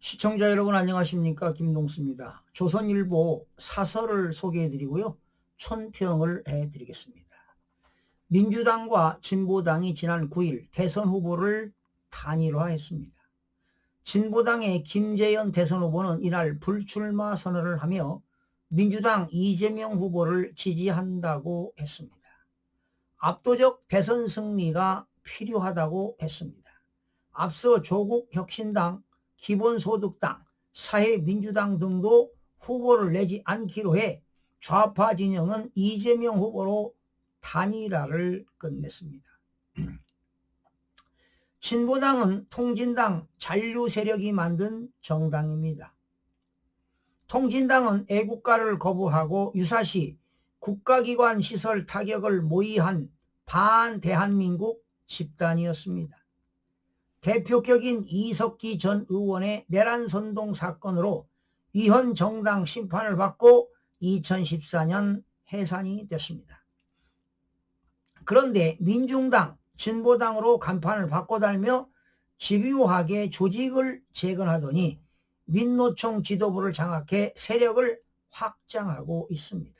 시청자 여러분 안녕하십니까? 김동수입니다. 조선일보 사설을 소개해드리고요. 촌평을 해드리겠습니다. 민주당과 진보당이 지난 9일 대선 후보를 단일화했습니다. 진보당의 김재현 대선 후보는 이날 불출마 선언을 하며 민주당 이재명 후보를 지지한다고 했습니다. 압도적 대선 승리가 필요하다고 했습니다. 앞서 조국혁신당, 기본소득당, 사회민주당 등도 후보를 내지 않기로 해 좌파 진영은 이재명 후보로 단일화를 끝냈습니다. 진보당은 통진당 잔류 세력이 만든 정당입니다. 통진당은 애국가를 거부하고 유사시 국가기관 시설 타격을 모의한 반대한민국 집단이었습니다. 대표격인 이석기 전 의원의 내란선동 사건으로 위헌 정당 심판을 받고 2014년 해산이 됐습니다. 그런데 민중당, 진보당으로 간판을 바꿔달며 집요하게 조직을 재건하더니 민노총 지도부를 장악해 세력을 확장하고 있습니다.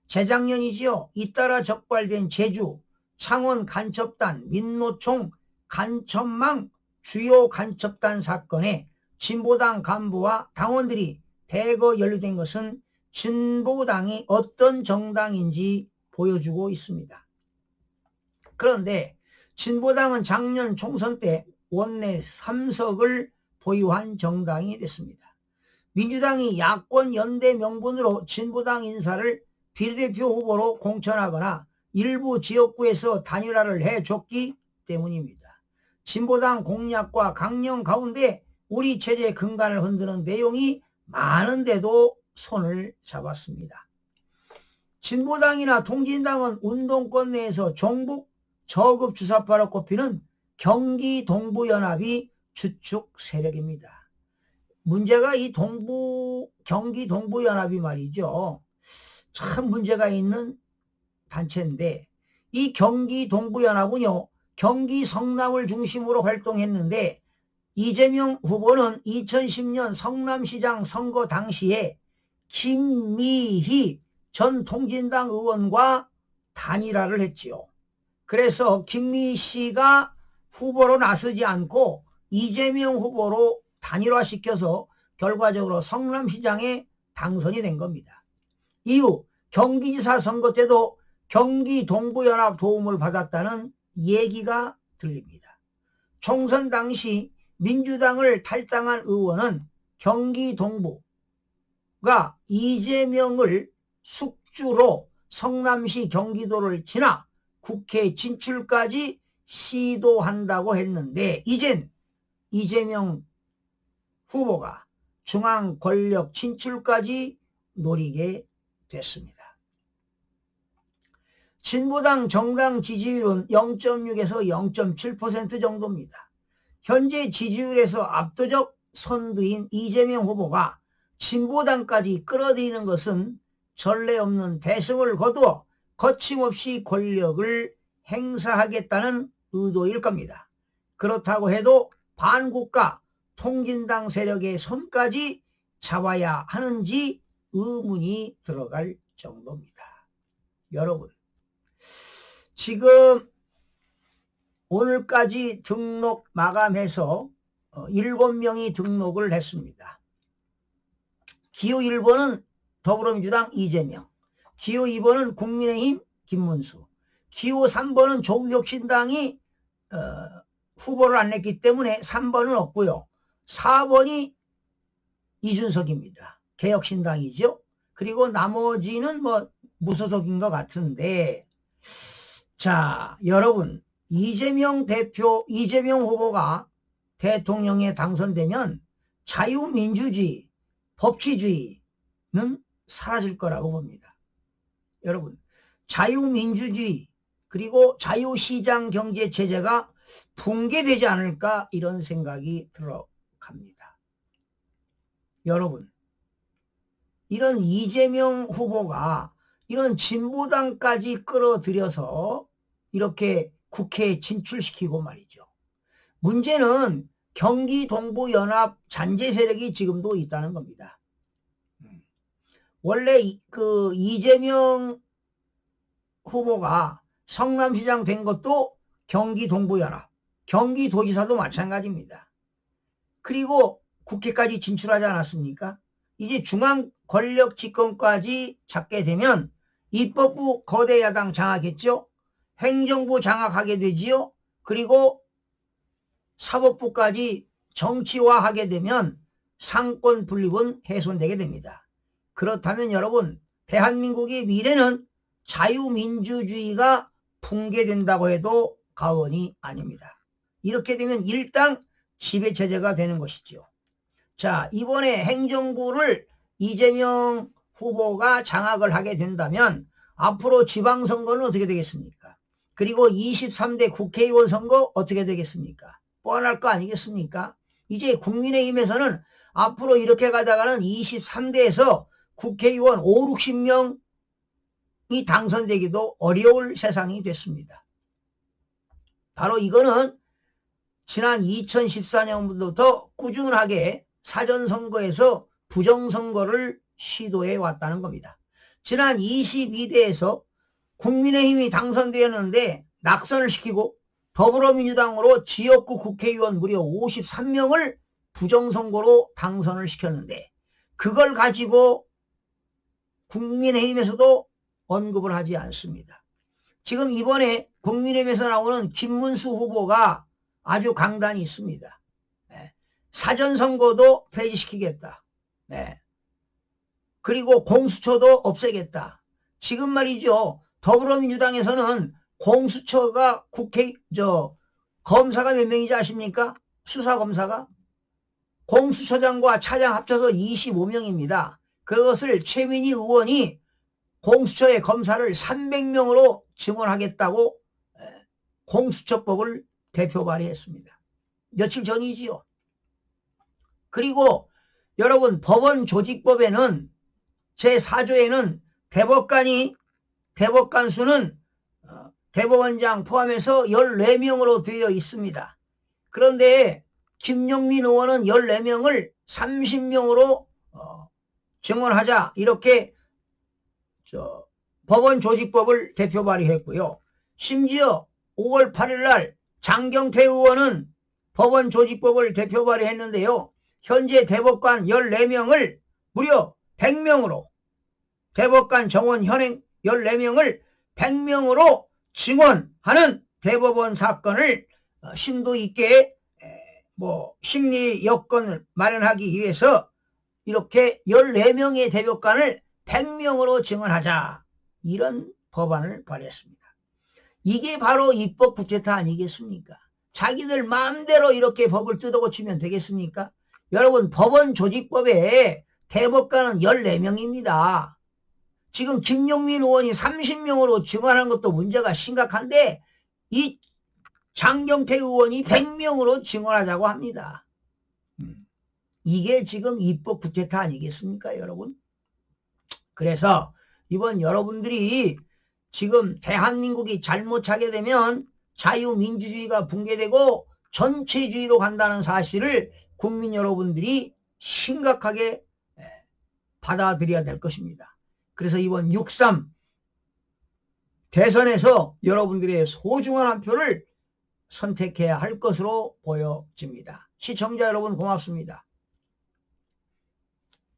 재작년이지요. 잇따라 적발된 제주, 창원 간첩단, 민노총 간첩망 주요 간첩단 사건에 진보당 간부와 당원들이 대거 연루된 것은 진보당이 어떤 정당인지 보여주고 있습니다. 그런데 진보당은 작년 총선 때 원내 3석을 보유한 정당이 됐습니다. 민주당이 야권 연대 명분으로 진보당 인사를 비례대표 후보로 공천하거나 일부 지역구에서 단일화를 해줬기 때문입니다. 진보당 공약과 강령 가운데 우리 체제 근간을 흔드는 내용이 많은데도 손을 잡았습니다. 진보당이나 통진당은 운동권 내에서 종북 저급 주사파로 꼽히는 경기 동부연합이 주축 세력입니다. 문제가 이 경기 동부연합이 말이죠. 참 문제가 있는 단체인데 이 경기 동부연합은요. 경기 성남을 중심으로 활동했는데 이재명 후보는 2010년 성남시장 선거 당시에 김미희 전 통진당 의원과 단일화를 했지요. 그래서 김미희 씨가 후보로 나서지 않고 이재명 후보로 단일화시켜서 결과적으로 성남시장에 당선이 된 겁니다. 이후 경기지사 선거 때도 경기 동부연합 도움을 받았다는 얘기가 들립니다. 총선 당시 민주당을 탈당한 의원은 경기 동부가 이재명을 숙주로 성남시 경기도를 지나 국회 진출까지 시도한다고 했는데 이젠 이재명 후보가 중앙 권력 진출까지 노리게 됐습니다. 진보당 정당 지지율은 0.6에서 0.7% 정도입니다. 현재 지지율에서 압도적 선두인 이재명 후보가 진보당까지 끌어들이는 것은 전례 없는 대승을 거두어 거침없이 권력을 행사하겠다는 의도일 겁니다. 그렇다고 해도 반국가 통진당 세력의 손까지 잡아야 하는지 의문이 들어갈 정도입니다. 여러분, 지금 오늘까지 등록 마감해서 7명이 등록을 했습니다. 기호 1번은 더불어민주당 이재명, 기호 2번은 국민의힘 김문수, 기호 3번은 조국혁신당이 후보를 안 냈기 때문에 3번은 없고요. 4번이 이준석입니다. 개혁신당이죠. 그리고 나머지는 뭐 무소속인 것 같은데, 자, 여러분, 이재명 후보가 대통령에 당선되면 자유민주주의, 법치주의는 사라질 거라고 봅니다. 여러분, 자유민주주의 그리고 자유시장 경제 체제가 붕괴되지 않을까 이런 생각이 들어갑니다. 여러분, 이런 이재명 후보가 이런 진보당까지 끌어들여서 이렇게 국회에 진출시키고 말이죠. 문제는 경기동부연합 잔재 세력이 지금도 있다는 겁니다. 원래 그 이재명 후보가 성남시장 된 것도 경기동부연합, 경기도지사도 마찬가지입니다. 그리고 국회까지 진출하지 않았습니까? 이제 중앙 권력 집권까지 잡게 되면 입법부 거대 야당 장악했죠. 행정부 장악하게 되지요. 그리고 사법부까지 정치화하게 되면 상권 분립은 훼손되게 됩니다. 그렇다면 여러분, 대한민국의 미래는 자유민주주의가 붕괴된다고 해도 과언이 아닙니다. 이렇게 되면 일당 지배체제가 되는 것이죠. 자, 이번에 행정부를 이재명 후보가 장악을 하게 된다면 앞으로 지방선거는 어떻게 되겠습니까? 그리고 23대 국회의원 선거 어떻게 되겠습니까? 뻔할 거 아니겠습니까? 이제 국민의힘에서는 앞으로 이렇게 가다가는 23대에서 국회의원 5, 60명이 당선되기도 어려울 세상이 됐습니다. 바로 이거는 지난 2014년부터 꾸준하게 사전선거에서 부정선거를 시도해 왔다는 겁니다. 지난 22대에서 국민의힘이 당선되었는데 낙선을 시키고 더불어민주당으로 지역구 국회의원 무려 53명을 부정선거로 당선을 시켰는데 그걸 가지고 국민의힘에서도 언급을 하지 않습니다. 지금 이번에 국민의힘에서 나오는 김문수 후보가 아주 강단이 있습니다. 사전선거도 폐지시키겠다. 그리고 공수처도 없애겠다. 지금 말이죠. 더불어민주당에서는 공수처가 검사가 몇 명인지 아십니까? 수사검사가? 공수처장과 차장 합쳐서 25명입니다. 그것을 최민희 의원이 공수처의 검사를 300명으로 증원하겠다고 공수처법을 대표 발의했습니다. 며칠 전이지요. 그리고 여러분, 법원 조직법에는 제4조에는 대법관 수는 대법원장 포함해서 14명으로 되어 있습니다. 그런데 김용민 의원은 14명을 30명으로 증원하자 이렇게 법원 조직법을 대표 발의했고요. 심지어 5월 8일 날 장경태 의원은 법원 조직법을 대표 발의했는데요. 현재 대법관 14명을 무려 100명으로 대법관 정원 현행 14명을 100명으로 증원하는 대법원 사건을 심도 있게 심리 여건을 마련하기 위해서 이렇게 14명의 대법관을 100명으로 증언하자 이런 법안을 발의했습니다. 이게 바로 입법 쿠데타 아니겠습니까? 자기들 마음대로 이렇게 법을 뜯어고치면 되겠습니까? 여러분, 법원 조직법에 대법관은 14명입니다. 지금 김용민 의원이 30명으로 증언한 것도 문제가 심각한데 이 장경태 의원이 100명으로 증언하자고 합니다. 이게 지금 입법 쿠데타 아니겠습니까, 여러분? 그래서 이번 여러분들이 지금 대한민국이 잘못 차게 되면 자유민주주의가 붕괴되고 전체주의로 간다는 사실을 국민 여러분들이 심각하게 받아들여야 될 것입니다. 그래서 이번 6.3 대선에서 여러분들의 소중한 한 표를 선택해야 할 것으로 보여집니다. 시청자 여러분 고맙습니다.